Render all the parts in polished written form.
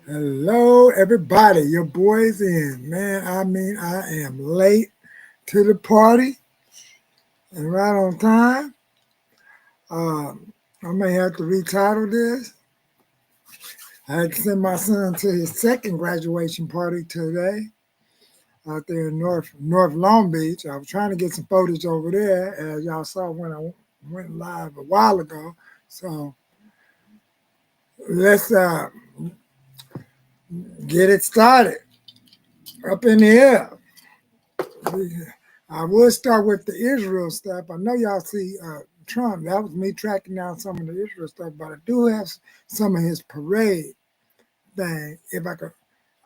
Hello, everybody. Your boy's in. Man, I am late to the party and right on time. I may have to retitle this. I had to send my son to his second graduation party today out there in North Long Beach. I was trying to get some footage over there, as y'all saw when I went live a while ago. So let's get it started. Up in the air. I would start with the Israel stuff. I know y'all see Trump. That was me tracking down some of the Israel stuff, but I do have some of his parade thing. If I could,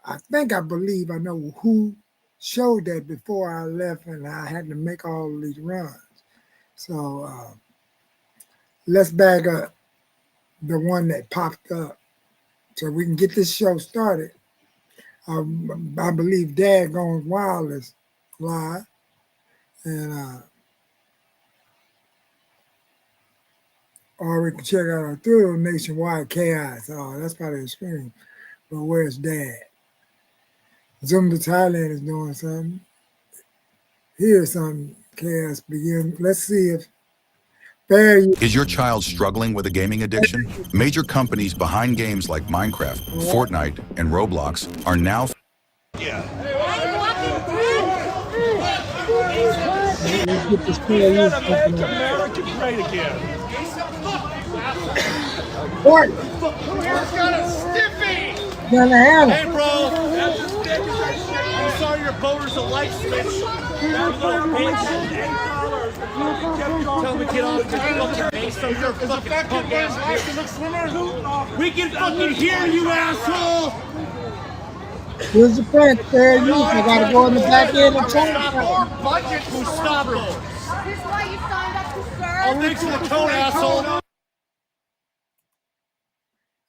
I believe I know who showed that before I left, and I had to make all of these runs. So let's back up the one that popped up so we can get this show started. I believe Dad Going Wild is live, and or we can check out our through nationwide chaos. Oh, that's probably the screen. But where's Dad? Zoom to Thailand is doing something. Here's some chaos begin. Let's see if fair use. Is your child struggling with a gaming addiction? Major companies behind games like Minecraft, Fortnite, and Roblox are now Let's get this fair use. Make America great again. Fortnite. Who's got a stiffy? Gonna handle. Hey, bro. That's as thick as that shit. You saw your voters a light switch. That little bitch. Tell me get off your fucking face. So you're a fucking punk ass. We can fucking hear you, asshole. Here's the print. Fair use. I gotta go in the back end and check. More budget, Gustavo. This is why you signed up to serve. Oh, thanks for the code, asshole.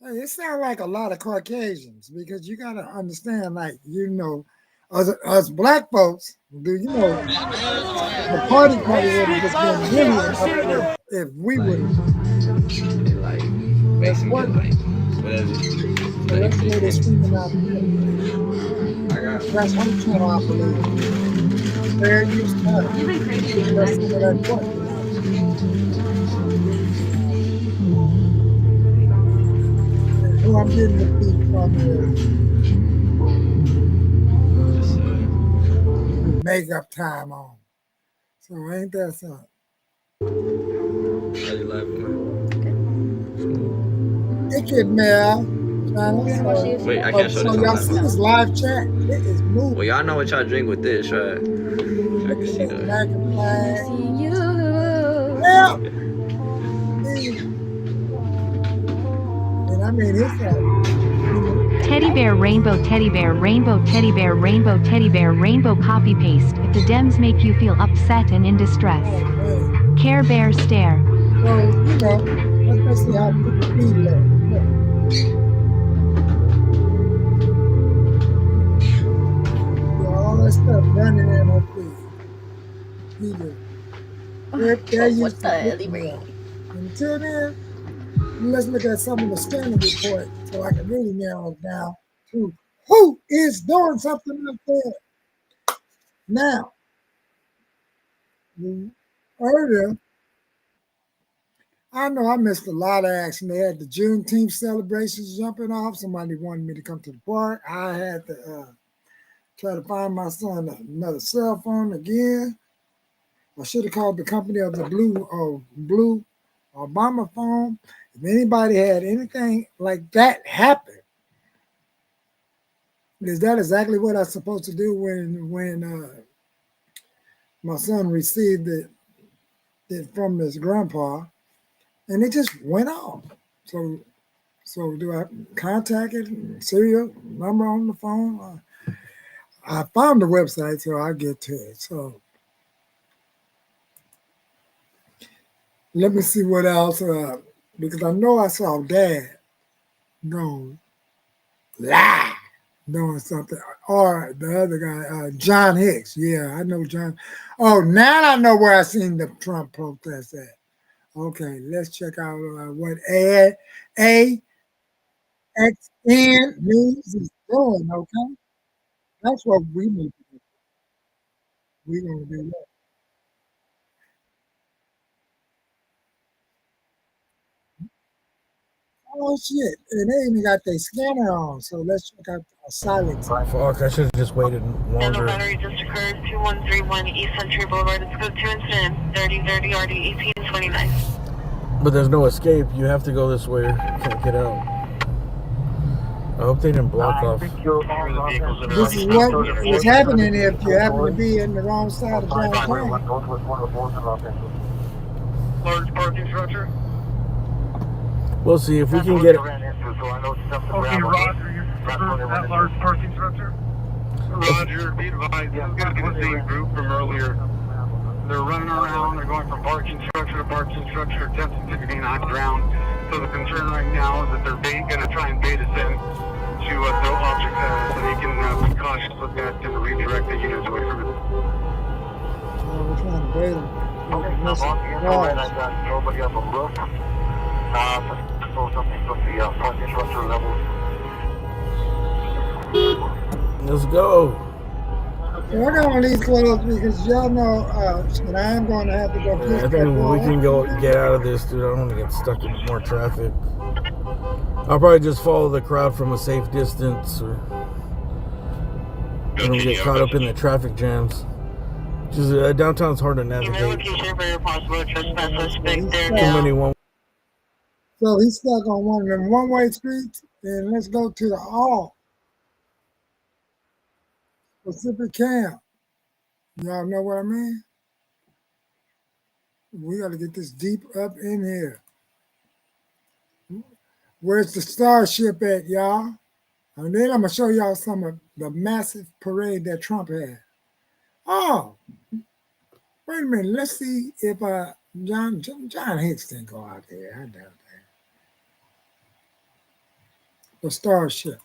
Hey, it sounds like a lot of Caucasians because you gotta understand, like us black folks. Do you know the party would have just been really up if we would. Like basically like whatever. That's the way they're screaming out there. That's one channel I believe. Fair use time. You've been crazy. That's some of that point. Who I'm getting the beat from is makeup time on. So ain't that something? How you like it, man? It can mail. Wait, I can't show So this y'all on see live. this live chat? It is moving. Well, y'all know what y'all drink with this, right? I can see that. American flag. See you. Yeah. And I mean, it's Teddy bear, rainbow, teddy bear, rainbow, teddy bear, rainbow, teddy bear, rainbow, copy paste. If the Dems make you feel upset and in distress, Care Bear stare. so, let's basically how people feel that. All that stuff running in her feet. What the hell, Libra? Until then, let's look at some of the scanning report so I can really narrow it down to who is doing something up there. Now, earlier, I know I missed a lot of action. They had the Juneteenth celebrations jumping off. Somebody wanted me to come to the park. I had to try to find my son another cell phone again. I should have called the company of the blue Obama phone. If anybody had anything like that happen, is that exactly what I'm supposed to do when my son received it from his grandpa, and it just went off. So do I contact it? Serial number on the phone? I found the website, so I'll get to it. So let me see what else, because I know I saw Dad go live doing something, or the other guy, John Hicks. Yeah, I know John. Oh, now I know where I seen the Trump protest at. Okay, let's check out what XN News is doing, okay? That's what we need to do. We're going to do that. Oh, shit. And they even got their scanner on, so let's check out the silence. Fuck, I should have just waited longer. Battery just occurred, 2131 East Century Boulevard. It's code 2 incident, 3030 RD 1829. But there's no escape. You have to go this way. You can't get out. I hope they didn't block off. This is what is happening if you happen to be in the wrong side of downtown. Large parking structure. We'll see if we can get it. Okay, Roger, you're that large parking structure? Roger, be advised, this is going to be the same group from earlier. They're running around, they're going from parking structure to parking structure, attempting to be knocked around. So the concern right now is that they're going to try and bait us in to throw objects at us, so they can be cautious with that and redirect the units away from it. We're trying to bait them. Okay, I'm on the infrared, I've got nobody on the roof. Something from the parking structure level. Let's go. We're going to leave close because y'all know, and I am going to have to go. Yeah, I think we can get out of this, dude. I don't want to get stuck in more traffic. I'll probably just follow the crowd from a safe distance, or I don't get caught up in the traffic jams. Just downtown's hard to navigate. Location for your possible trespass suspect there Too now. many one. So he's stuck on one of them one-way streets, and let's go to the all Pacific Camp. Y'all know what I mean? We got to get this deep up in here. Where's the Starship at, y'all? And then I'm going to show y'all some of the massive parade that Trump had. Oh, wait a minute. Let's see if John Hicks didn't go out there. I doubt that. The Starship.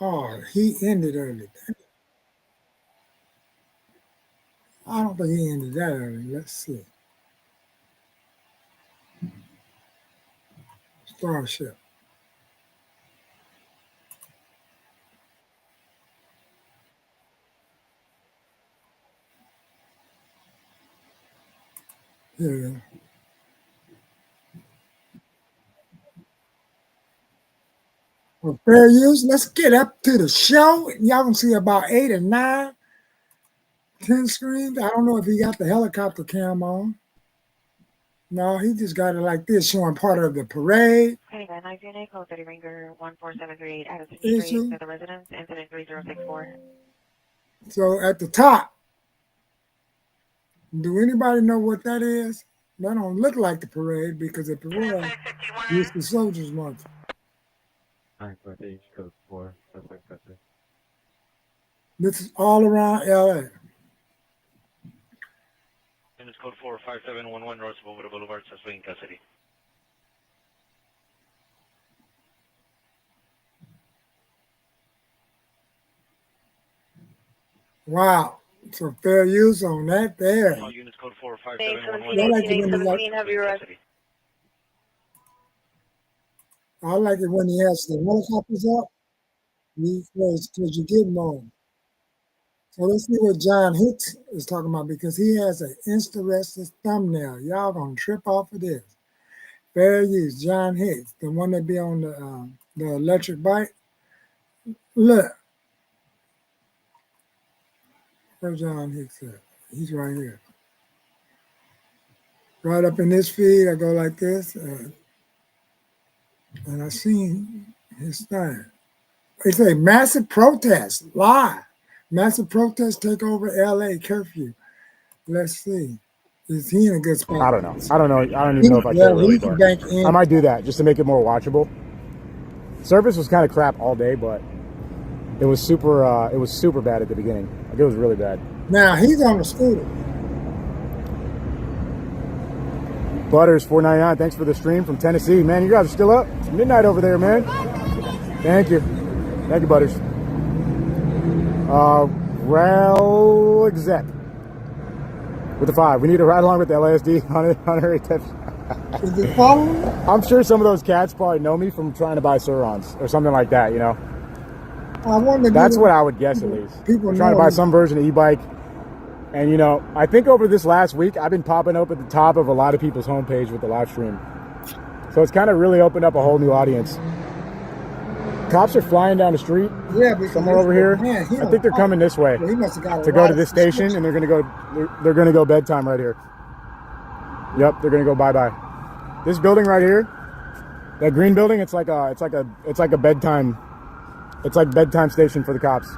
Oh, he ended early. I don't think he ended that early. Let's see. Starship. Here we go. For fair use, let's get up to the show. Y'all can see about 8 or 9, 10 screens. I don't know if he got the helicopter cam on. No, he just got it like this, showing part of the parade. Hey, man, I unit code 30 Ringer 14738 Addison Issue. Street to the residence, incident 3064. So at the top, do anybody know what that is? That don't look like the parade because if it was, it's the Soldiers Month. This is all around LA. And it's code 45711 North Boulevard Boulevard, Swing Custody. Wow. So fair use on that there. All units code Yeah, 45711. like it when he have your arrest. I like it when he has the helicopters up. Because you get more. So let's see what John Hicks is talking about because he has an interesting thumbnail. Y'all gonna trip off of this. Fair use, John Hicks, the one that be on the electric bike. Look, where's John Hicks at? He's right here. Right up in this feed, I go like this, and I seen his thing. They say massive protest live. Massive protest take over LA curfew. Let's see. Is he in a good spot? I don't know. I don't even know if I can really. I might do that just to make it more watchable. Service was kind of crap all day, but it was super bad at the beginning. Like, it was really bad. Now he's on the scooter. Butters 499. Thanks for the stream from Tennessee, man. You guys are still up. It's midnight over there, man. Thank you, Butters. Rail exec with the 5. We need to ride along with the LASD on her attention. Is it following? I'm sure some of those cats probably know me from trying to buy Surons or something like that, you know? I wonder. That's what I would guess at least. People trying to know buy some version of e-bike. And, you know, I think over this last week, I've been popping up at the top of a lot of people's homepage with the live stream. So it's kind of really opened up a whole new audience. Cops are flying down the street. Yeah, because somewhere over here. Man, I think they're coming this way he must have got to go to this station, and they're gonna go bedtime right here. Yep, they're gonna go bye-bye. This building right here, that green building, it's like a bedtime. It's like bedtime station for the cops.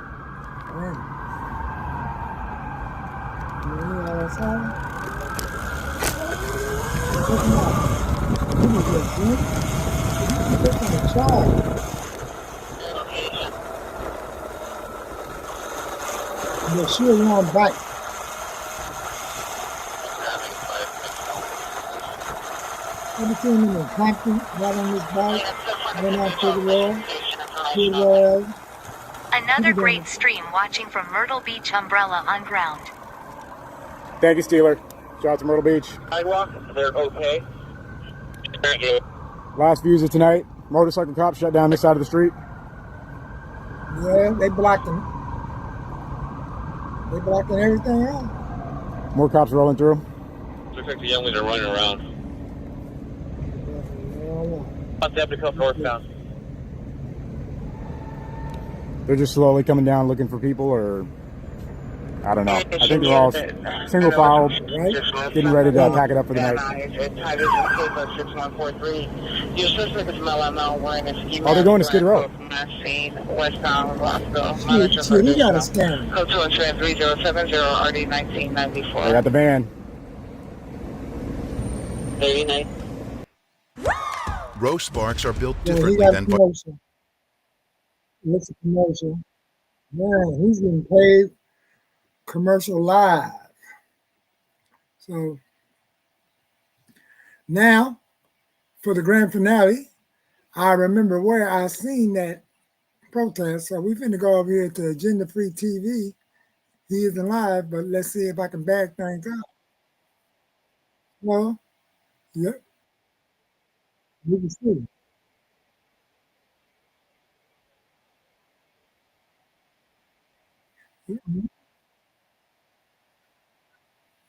They're sure on bike. Every seen him in Compton, got on his bike, went out to the road. Another great stream watching from Myrtle Beach Umbrella on ground. Thank you, Steeler. Shout out to Myrtle Beach. Sidewalk, they're okay. Thank you. Last views of tonight. Motorcycle cops shut down this side of the street. Yeah, they blocking. They blocking everything else. More cops rolling through. Looks like the young ones are running around. About to have to come northbound. They're just slowly coming down looking for people, or I don't know. I think they're all single file, getting ready to pack it up for the night. Oh, they're going to Skid Row. Shit, he got a scan. Code 23070 RD 1994. They got the van. 39. Row sparks are built Yeah, he differently got a than commercial. It's a commercial. Man, he's getting paid commercial live. So now for the grand finale, I remember where I seen that protest. So we finna go over here to Agenda Free TV. He isn't live, but let's see if I can bag things up. Well, yep. You can see.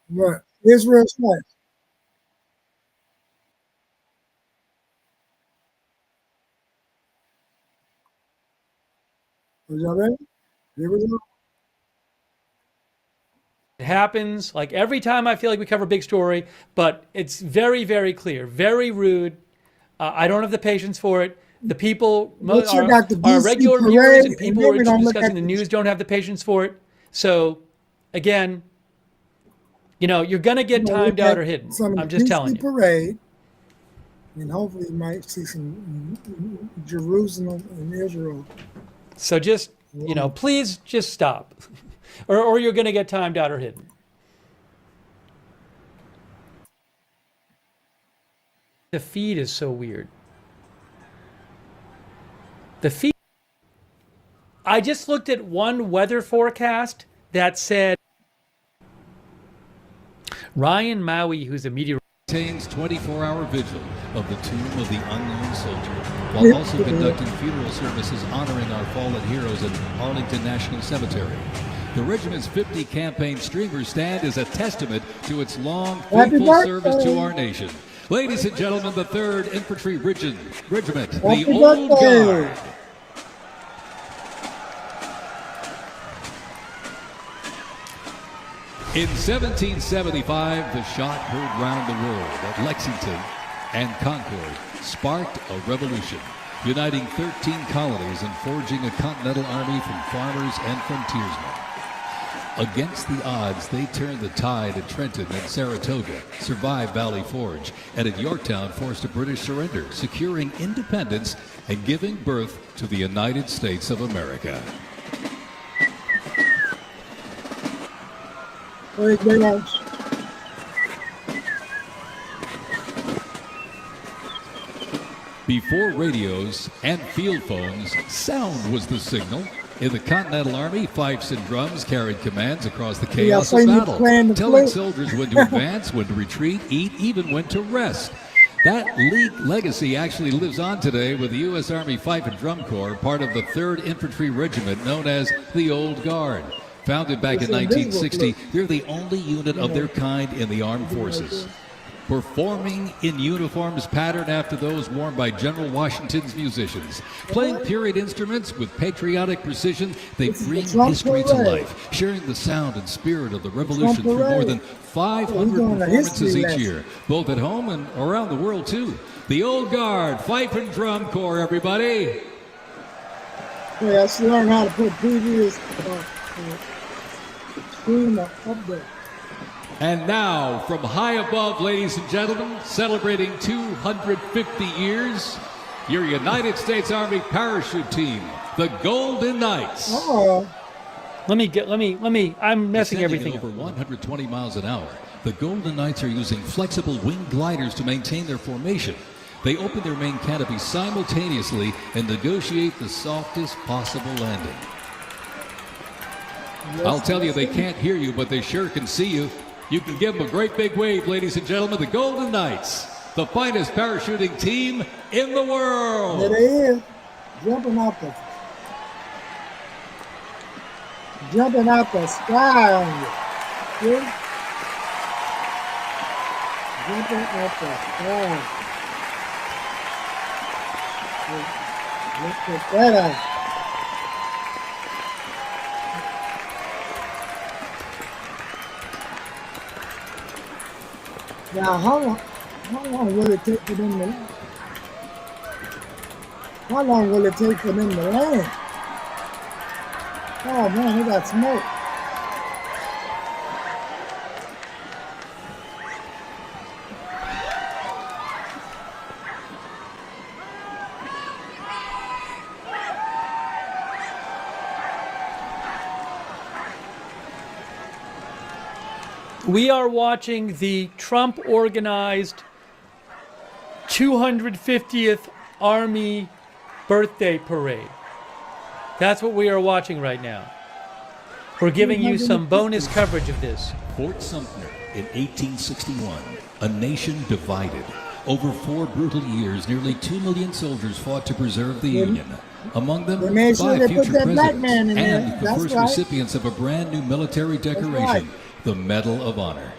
What? Israel Strikes. Was y'all ready? Here we go. It happens like every time I feel like we cover a big story, but it's very, very clear, very rude. I don't have the patience for it. The people, our regular viewers and people who are discussing the news don't have the patience for it. So, again, you know, you're going to get timed out or hidden. I'm just telling you. Parade, and hopefully you might see some Jerusalem and Israel. So just, you know, please just stop. or you're going to get timed out or hidden. The feed is so weird. The feed. I just looked at one weather forecast that said Ryan Maui, who's a meteorologist, maintains 24-hour vigil of the tomb of the unknown soldier, while also conducting funeral services honoring our fallen heroes at Arlington National Cemetery. The regiment's 50 campaign streamer stand is a testament to its long, faithful service to our nation. Ladies and gentlemen, the 3rd Infantry Regiment, the Old Guard. In 1775, the shot heard round the world at Lexington and Concord sparked a revolution, uniting 13 colonies and forging a continental army from farmers and frontiersmen. Against the odds, they turned the tide at Trenton and Saratoga, survived Valley Forge, and at Yorktown forced a British surrender, securing independence and giving birth to the United States of America. Very much. Before radios and field phones, sound was the signal. In the Continental Army, fifes and drums carried commands across the chaos of battle, telling soldiers when to advance, when to retreat, eat, even when to rest. That league legacy actually lives on today with the U.S. Army Fife and Drum Corps, part of the 3rd Infantry Regiment known as the Old Guard. Founded back in 1960, they're the only unit of their kind in the armed forces. Performing in uniforms patterned after those worn by General Washington's musicians. Playing period instruments with patriotic precision, they bring history to life, sharing the sound and spirit of the Revolution through more than 500 performances each year, both at home and around the world, too. The Old Guard, Fife and Drum Corps, everybody. Yeah, I should learn how to put previous screen up there. And now, from high above, ladies and gentlemen, celebrating 250 years, your United States Army parachute team, the Golden Knights. Oh. I'm messing everything up. Over 120 miles an hour, the Golden Knights are using flexible wing gliders to maintain their formation. They open their main canopy simultaneously and negotiate the softest possible landing. I'll tell you, they can't hear you, but they sure can see you. You can give them a great big wave, ladies and gentlemen. The Golden Knights, the finest parachuting team in the world. There they is, jumping out the sky on you. See? Jumping out the sky. Let's put that out. Now, how long will it take for them to land? How long will it take for them to land? Oh man, they got smoke. We are watching the Trump-organized 250th Army birthday parade. That's what we are watching right now. We're giving you some bonus coverage of this. Fort Sumter in 1861, a nation divided. Over 4 brutal years, nearly 2 million soldiers fought to preserve the Union. Among them, 5 future presidents and the first recipients of a brand new military decoration, the Medal of Honor.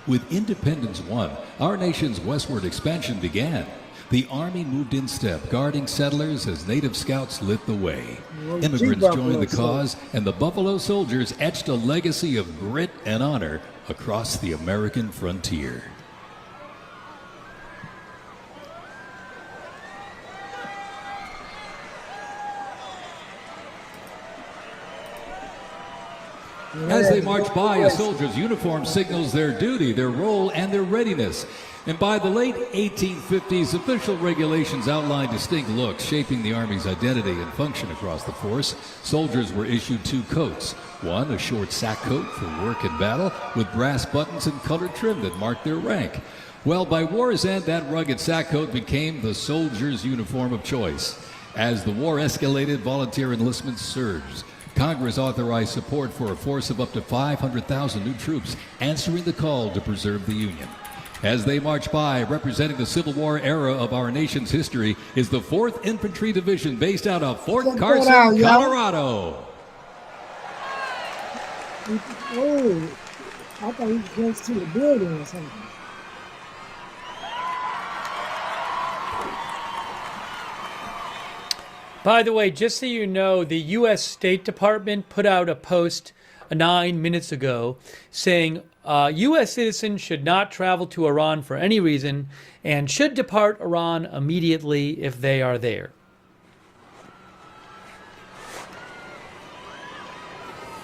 With independence won, our nation's westward expansion began. The Army moved in step, guarding settlers as Native Scouts lit the way. Immigrants joined the cause, and the Buffalo Soldiers etched a legacy of grit and honor across the American frontier. As they march by, a soldier's uniform signals their duty, their role, and their readiness. And by the late 1850s, official regulations outlined distinct looks, shaping the Army's identity and function across the force. Soldiers were issued 2 coats. One, a short sack coat for work and battle, with brass buttons and colored trim that marked their rank. Well, by war's end, that rugged sack coat became the soldier's uniform of choice. As the war escalated, volunteer enlistment surged. Congress authorized support for a force of up to 500,000 new troops, answering the call to preserve the Union. As they march by, representing the Civil War era of our nation's history, is the 4th Infantry Division based out of Fort Carson, Colorado. Oh, I thought he was close to the building or something. By the way, just so you know, the U.S. State Department put out a post 9 minutes ago saying U.S. citizens should not travel to Iran for any reason and should depart Iran immediately if they are there.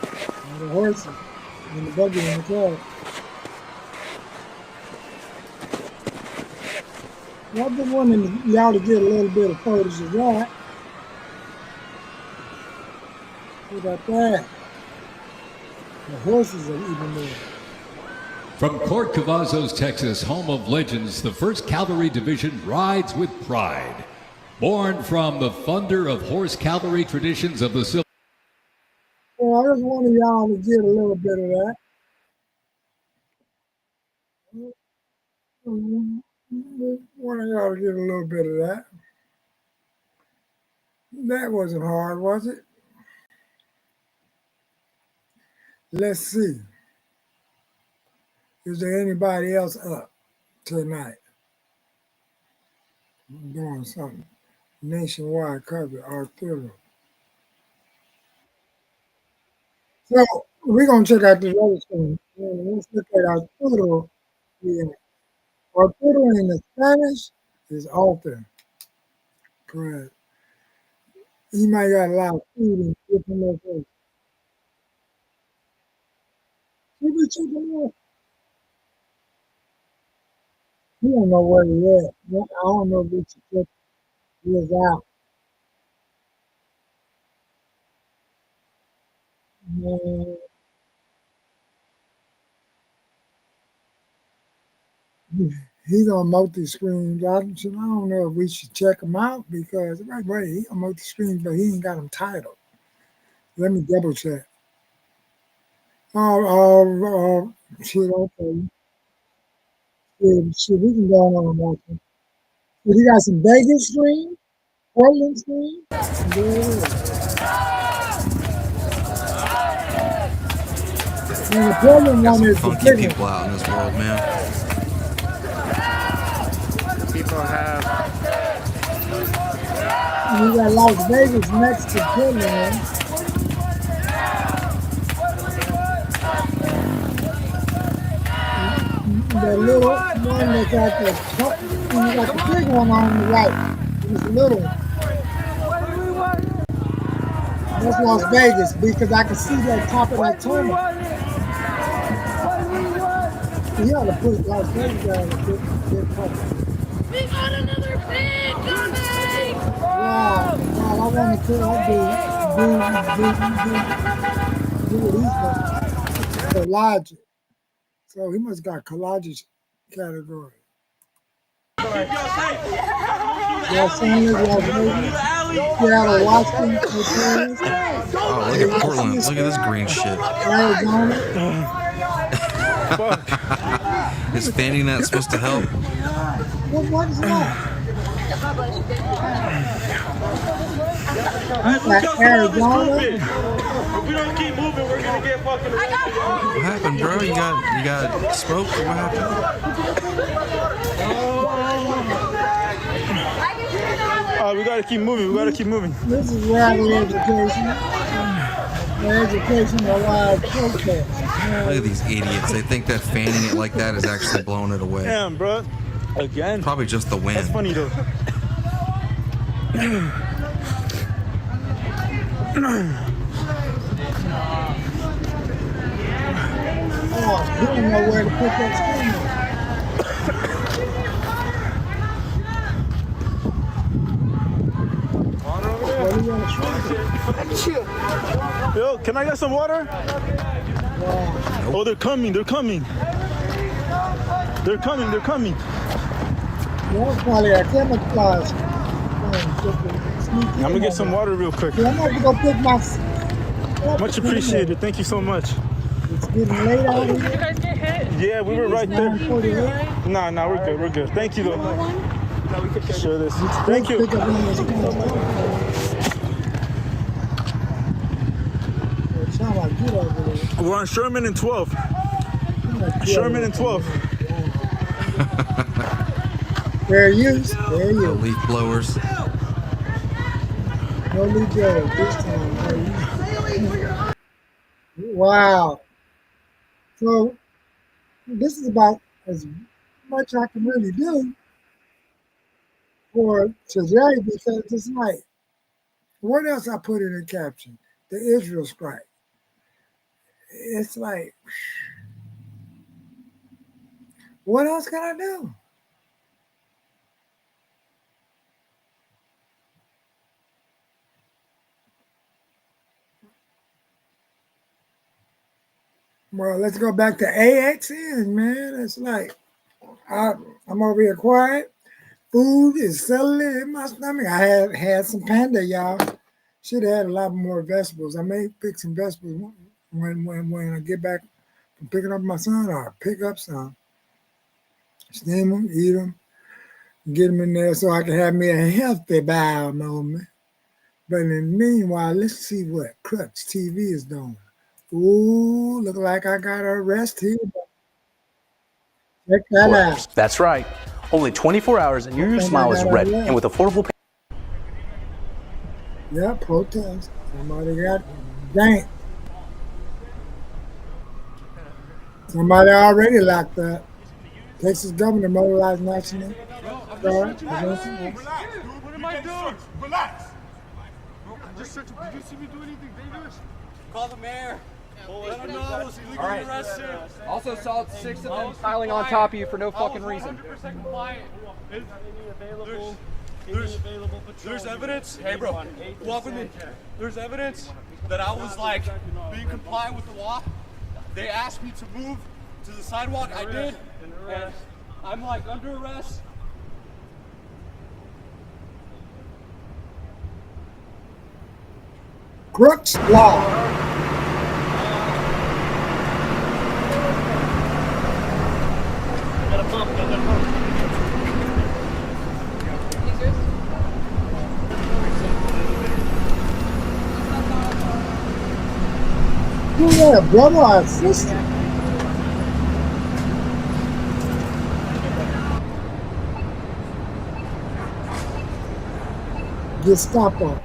And the horses and the buggy in the car. Well, I've been wanting y'all to get a little bit of photos of that. What about that? The horses are even there. From Port Cavazos, Texas, home of legends, the 1st Cavalry Division rides with pride. Born from the thunder of horse cavalry traditions of the Civil War. Well, I just wanted y'all to get a little bit of that. One of y'all get a little bit of that. That wasn't hard, was it? Let's see. Is there anybody else up tonight doing something? Nationwide cover, Arturo. So we're gonna check out the other screen. Let's look at Arturo. Yeah. Arturo in the Spanish is author. Correct. He might got a lot of food in different locations. He be checking out. He don't know where he at. I don't know if he should check his out. Man, he's on multi-screen. I don't know if we should check him out because wait, he on multi-screen, but he ain't got him titled. Let me double check. Shit, okay. Shit, we can go on and watch him. But he got some Vegas screen, Portland screen. There it is. And the Portland Got one some is the funky big people one. out in this world, man. People have. And we got Las Vegas next to Portland. The little one that's at the top, and you got the big one on the right. And it's the little one. That's Las Vegas because I can see that top of that tunnel. You ought to put Las Vegas down a bit cover. We got another pig coming! Wow, wow, I want to kill do what he's doing. Collage. So he must got collages category. Los Angeles, Las Vegas, Seattle, Washington, Oh, look at Portland. Look at this green shit. Arizona. Is fanning that supposed to help? What is that? Arizona. If we don't keep moving, we're gonna get fucking. What happened, bro? You got smoked? What happened? We gotta keep moving. We gotta keep moving. This is rally education. Education allowed protest. Look at these idiots. They think that fanning it like that is actually blowing it away. Damn, bro. Again. Probably just the wind. That's funny though. Oh, you don't know where to put that screen. Yo, can I get some water? Wow. Oh, they're coming. They're coming. They're coming. They're coming. That's probably a camouflage. I'm gonna get some water real quick. Yeah, I'm gonna go pick my. Much appreciated. Thank you so much. It's getting late out here. Did you guys get hit? Yeah, we were right there. Nah, we're good. We're good. Thank you though. No, we could share this. Thank you. We're on Sherman and 12. Sherman and 12. Fair use. Fair The use. leaf blowers. No leaf blowers this time. Wow. So this is about as much I can really do for today because it's like, what else I put in the caption? The Israel strike. It's like, what else can I do? Well, let's go back to AXN, man. It's like, I'm over here quiet. Food is settling in my stomach. I had some panda, y'all. Should have had a lot more vegetables. I may pick some vegetables when I get back from picking up my son, or pick up some. Steam them, eat them. Get them in there so I can have me a healthy bowel moment. But in the meanwhile, let's see what Crux TV is doing. Ooh, look like I got a rest here. Check that out. That's right. Only 24 hours and your smile is ready. And with affordable Yeah, protest. Somebody got ganked. Somebody already locked up. Texas governor mobilized national. Relax. What am I doing? Relax. I'm just searching. Did you see me do anything dangerous? Call the mayor. Let him know I was illegally arrested. Also saw 6 of them piling on top of you for no fucking reason. 100% compliant. There's evidence. Hey, bro, walk with me. There's evidence that I was like being compliant with the law. They asked me to move to the sidewalk. I did, and I'm like under arrest. Crooks Law. Who that, brother or sister? Gestapo.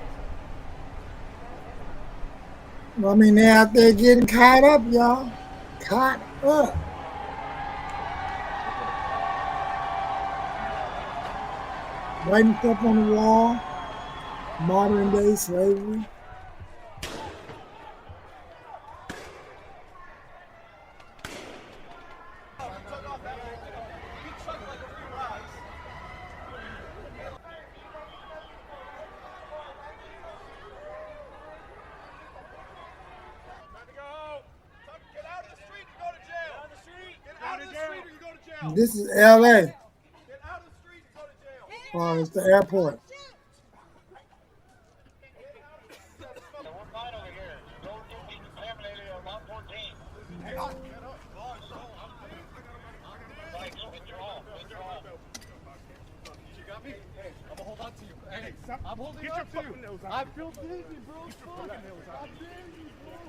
I mean, they're out there getting caught up, y'all. Caught up. Writing stuff on the wall. Modern day slavery. This is LA. Oh, it's the airport. I'm holding up to you. I feel dizzy, bro. I'm dizzy, bro.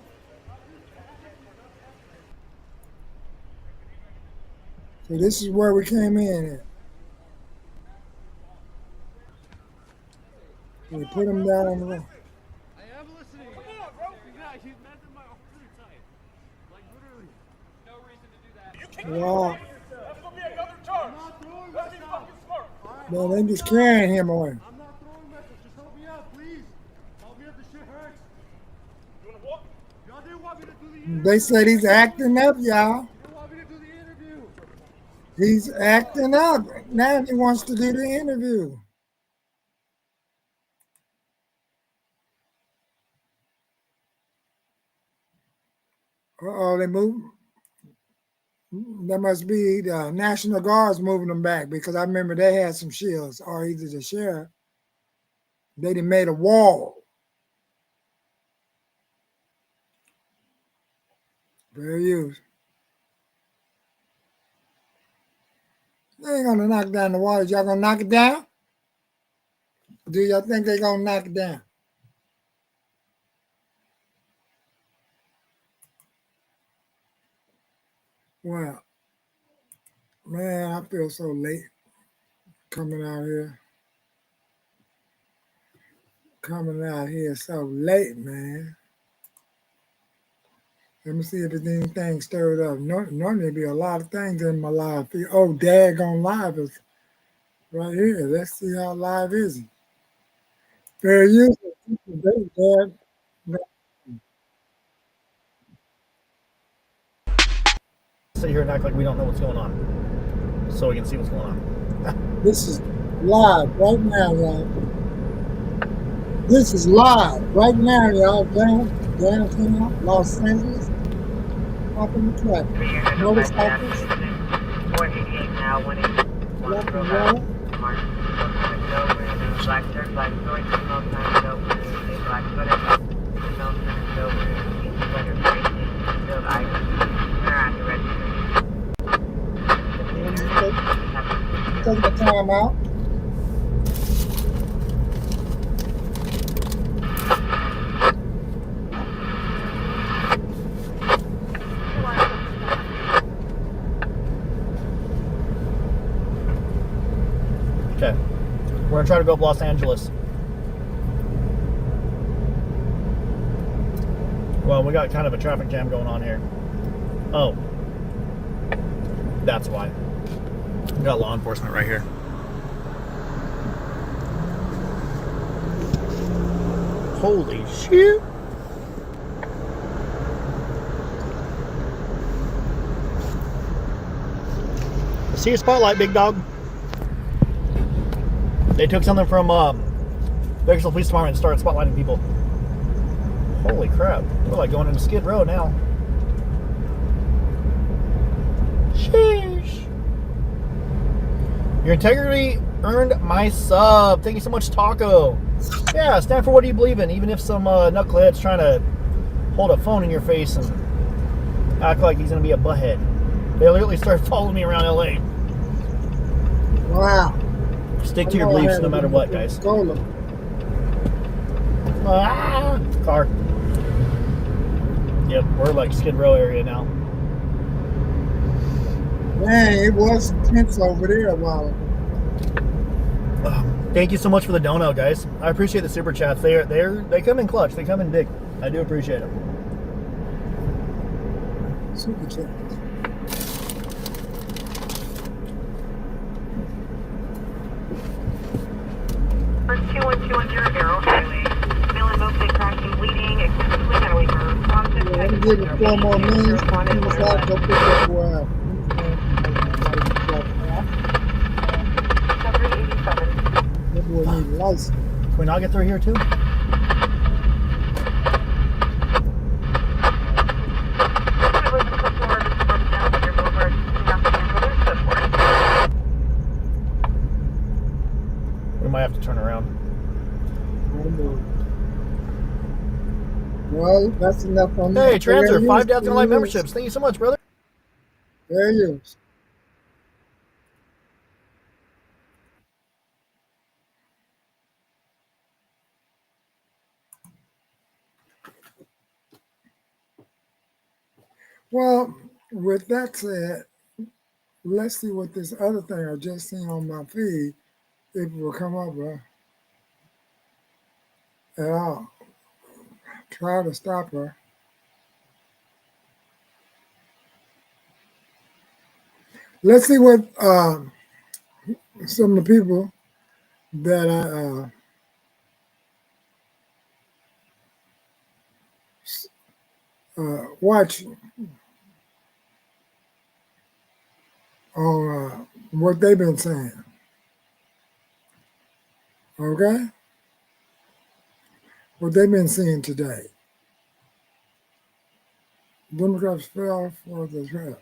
So this is where we came in at. We put him down on the wall. I am listening. Come on, bro. He's mad at my artery tight. Like literally. No reason to do that. You can't Wow. That's gonna be another charge. I'm not throwing Let's be fucking smart. Man, they just carrying him away. I'm not throwing methods. Just help me out, please. Help me out. This shit hurts. You wanna walk? Y'all didn't want me to do the interview. They said he's acting up, y'all. You didn't want me to do the interview. He's acting up. Now he wants to do the interview. Uh-oh, they moved. That must be the National Guards moving them back because I remember they had some shields, or either the sheriff. They done made a wall. Very used. They ain't gonna knock down the wall. Y'all gonna knock it down? Do y'all think they gonna knock it down? Well, man, I feel so late coming out here. Coming out here so late, man. Let me see if there's anything stirred up. Normally there'd be a lot of things in my live feed. Oh, daggone live is right here. Let's see how live is it. Fair use. Sit here and act like we don't know what's going on, so we can see what's going on. This is live right now, y'all. This is live right now, y'all. Downtown Los Angeles. Up in the traffic. Notice office. 488 now, 181. Left and right. Black shirt, black shorts, no time to go. Black sweater, no time to go. Sweater, green, filled ice. Turn around, you're ready. Take the time out. gonna try to go up Los Angeles. Well, we got kind of a traffic jam going on here. Oh. That's why. We got law enforcement right here. Holy shit. See your spotlight, big dog. They took something from Bakersfield Police Department and started spotlighting people. Holy crap. We're like going into Skid Row now. Sheesh. Your integrity earned my sub. Thank you so much, Taco. Yeah, stand for what do you believe in, even if some knucklehead's trying to hold a phone in your face and act like he's going to be a butthead. They literally started following me around LA. Wow. Stick to your beliefs no matter what, guys. Ah, car. Yep, we're like Skid Row area now. Man, it was tense over there a while ago. Thank you so much for the dono, guys. I appreciate the super chats. They come in clutch. They come in big. I do appreciate them. Super chats. First 21210 Arrow Highway. Feeling mostly crashing, bleeding, excessively heavily for responsive. I'm giving 4 more minutes. Go pick up 787. That boy need a license. Can we not get through here too? We might have to turn around. Well, that's enough on Hey, that. Transer, There 5 is, Dads and there Light is. memberships. Thank you so much, brother. There he is. Well, with that said, let's see what this other thing I just seen on my feed, if it will come up at all. Try to stop her. Let's see what some of the people that I watch on what they've been saying. Okay? What they've been seeing today. Democrats fell for the trap.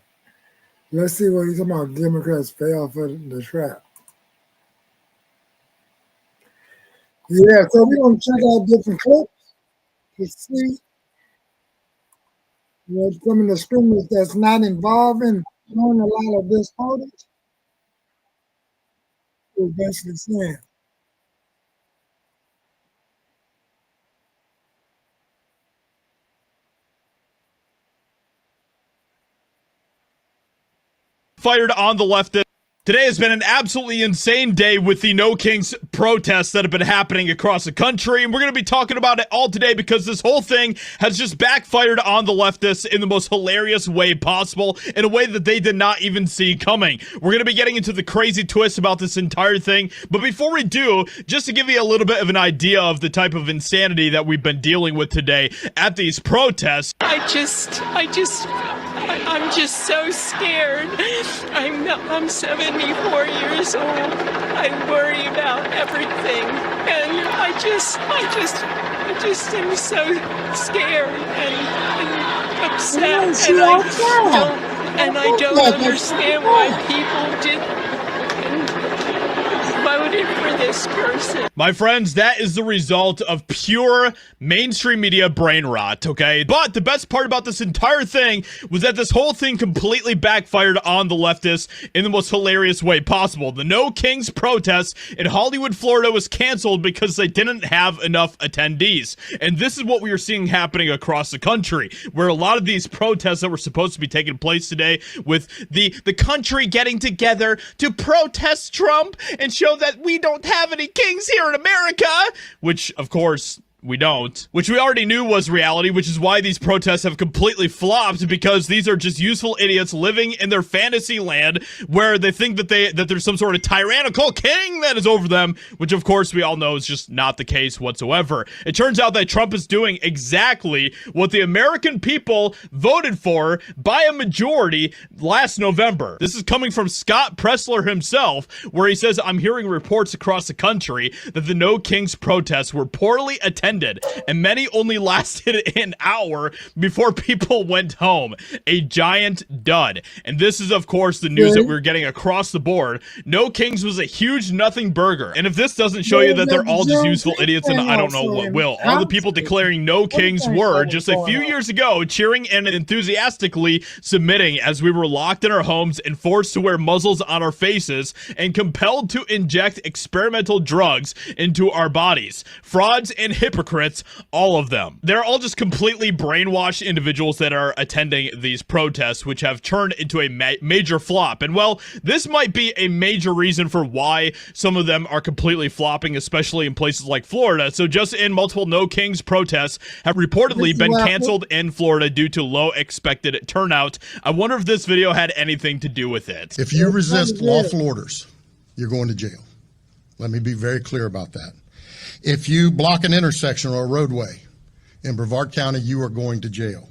Let's see what he's talking about. Democrats fell for the trap. Yeah, so we're going to check out different clips to see what some of the streamers that's not involved in showing a lot of this footage is basically saying. Fired on the leftist. Today has been an absolutely insane day with the No Kings protests that have been happening across the country, and we're going to be talking about it all today because this whole thing has just backfired on the leftists in the most hilarious way possible, in a way that they did not even see coming. We're going to be getting into the crazy twist about this entire thing, but before we do, just to give you a little bit of an idea of the type of insanity that we've been dealing with today at these protests. I'm just so scared. I'm 74 years old. I worry about everything, and I just am so scared and upset, and I don't understand why people did voted for this person. My friends, that is the result of pure mainstream media brain rot, okay? But the best part about this entire thing was that this whole thing completely backfired on the leftists in the most hilarious way possible. The No Kings protest in Hollywood, Florida was canceled because they didn't have enough attendees. And this is what we are seeing happening across the country, where a lot of these protests that were supposed to be taking place today with the country getting together to protest Trump and show that we don't don't have any kings here in America, which, of course, we don't, which we already knew was reality, which is why these protests have completely flopped, because these are just useful idiots living in their fantasy land where they think that there's some sort of tyrannical king that is over them, which of course we all know is just not the case whatsoever. It turns out that Trump is doing exactly what the American people voted for by a majority last November. This is coming from Scott Pressler himself, where he says, "I'm hearing reports across the country that the No Kings protests were poorly attended, and many only lasted an hour before people went home. A giant dud." And this is, of course, the news that we're getting across the board. No Kings was a huge nothing burger. And if this doesn't show you that they're all just useful idiots, then I don't know what will. All the people declaring No Kings were, just a few years ago, cheering and enthusiastically submitting as we were locked in our homes and forced to wear muzzles on our faces and compelled to inject experimental drugs into our bodies. Frauds and hypocrites, all of them. They're all just completely brainwashed individuals that are attending these protests, which have turned into a major flop. And well, this might be a major reason for why some of them are completely flopping, especially in places like Florida. So just in, multiple No Kings protests have reportedly been canceled in Florida due to low expected turnout. I wonder if this video had anything to do with it. If you resist lawful orders, you're going to jail. Let me be very clear about that. If you block an intersection or a roadway in Brevard County, you are going to jail.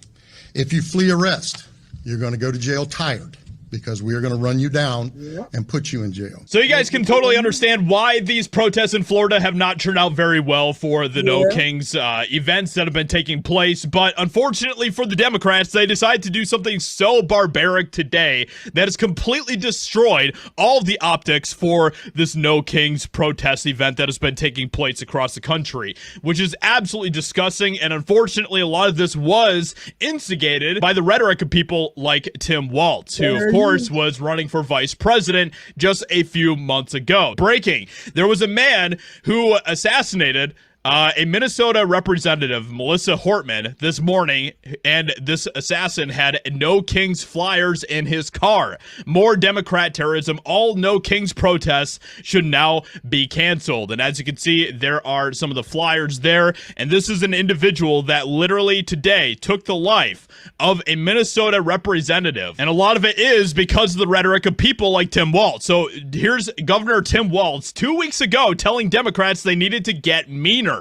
If you flee arrest, you're going to go to jail tired, because we are going to run you down and put you in jail. So you guys can totally understand why these protests in Florida have not turned out very well for the No Kings events that have been taking place. But unfortunately for the Democrats, they decided to do something so barbaric today that has completely destroyed all of the optics for this No Kings protest event that has been taking place across the country, which is absolutely disgusting. And unfortunately, a lot of this was instigated by the rhetoric of people like Tim Walz, who, of course, was running for vice president just a few months ago. Breaking: there was a man who assassinated a Minnesota representative, Melissa Hortman, this morning, and this assassin had No Kings flyers in his car. More Democrat terrorism. All No Kings protests should now be canceled. And as you can see, there are some of the flyers there. And this is an individual that literally today took the life of a Minnesota representative. And a lot of it is because of the rhetoric of people like Tim Walz. So here's Governor Tim Walz 2 weeks ago telling Democrats they needed to get meaner.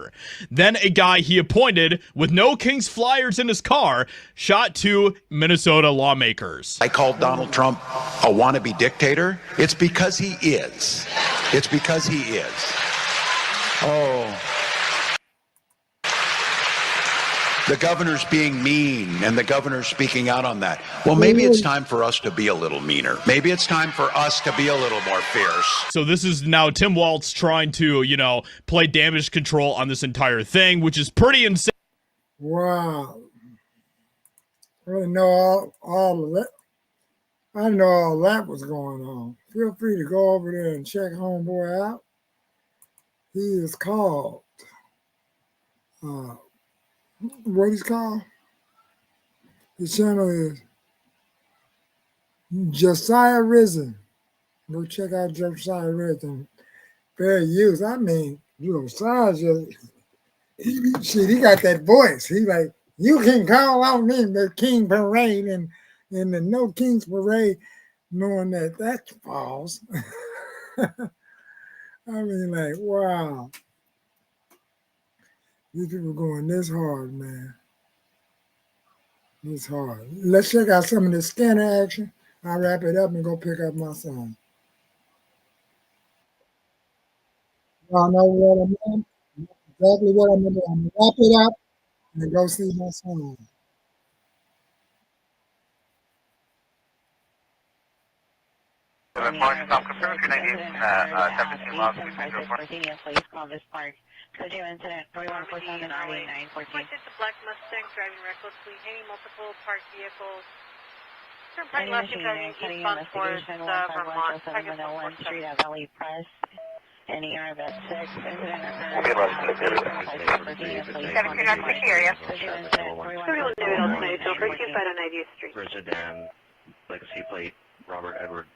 Then a guy he appointed with No Kings flyers in his car shot two Minnesota lawmakers. I called Donald Trump a wannabe dictator. It's because he is. It's because he is. Oh. The governor's being mean, and the governor's speaking out on that. Well, maybe it's time for us to be a little meaner. Maybe it's time for us to be a little more fierce. So this is now Tim Walz trying to, play damage control on this entire thing, which is pretty insane. Wow. I didn't know all of that. I didn't know all that was going on. Feel free to go over there and check homeboy out. He is called what he's called? His channel is Josiah Risen. Go check out Josiah Risen. Fair use. I mean, Josiah just, he got that voice. He like, you can call on me the King Parade and the No Kings Parade, knowing that that's false. I mean, like, wow. These people going this hard, man. This hard. Let's check out some of the scanner action. I'll wrap it up and go pick up my son. Y'all know what I'm doing? Exactly what I'm going to do. I'm going to wrap it up and go see my son. Schedule incident 4147 RE 914. Pointed to black Mustang driving recklessly, hitting multiple parked vehicles. Turn right left and driving eastbound towards Vermont. Target 1 Street at Valley Press. Any ER at 6. Incident occurred. 729 area. Schedule incident 4147 President, Legacy Plate, Robert Edward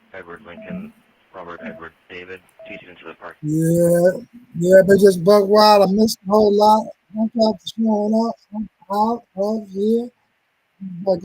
Lincoln, Robert Edward David, teaching into the park. Yeah, but just buck wild. I missed a whole lot. Thank y'all for showing up. I'm out of here.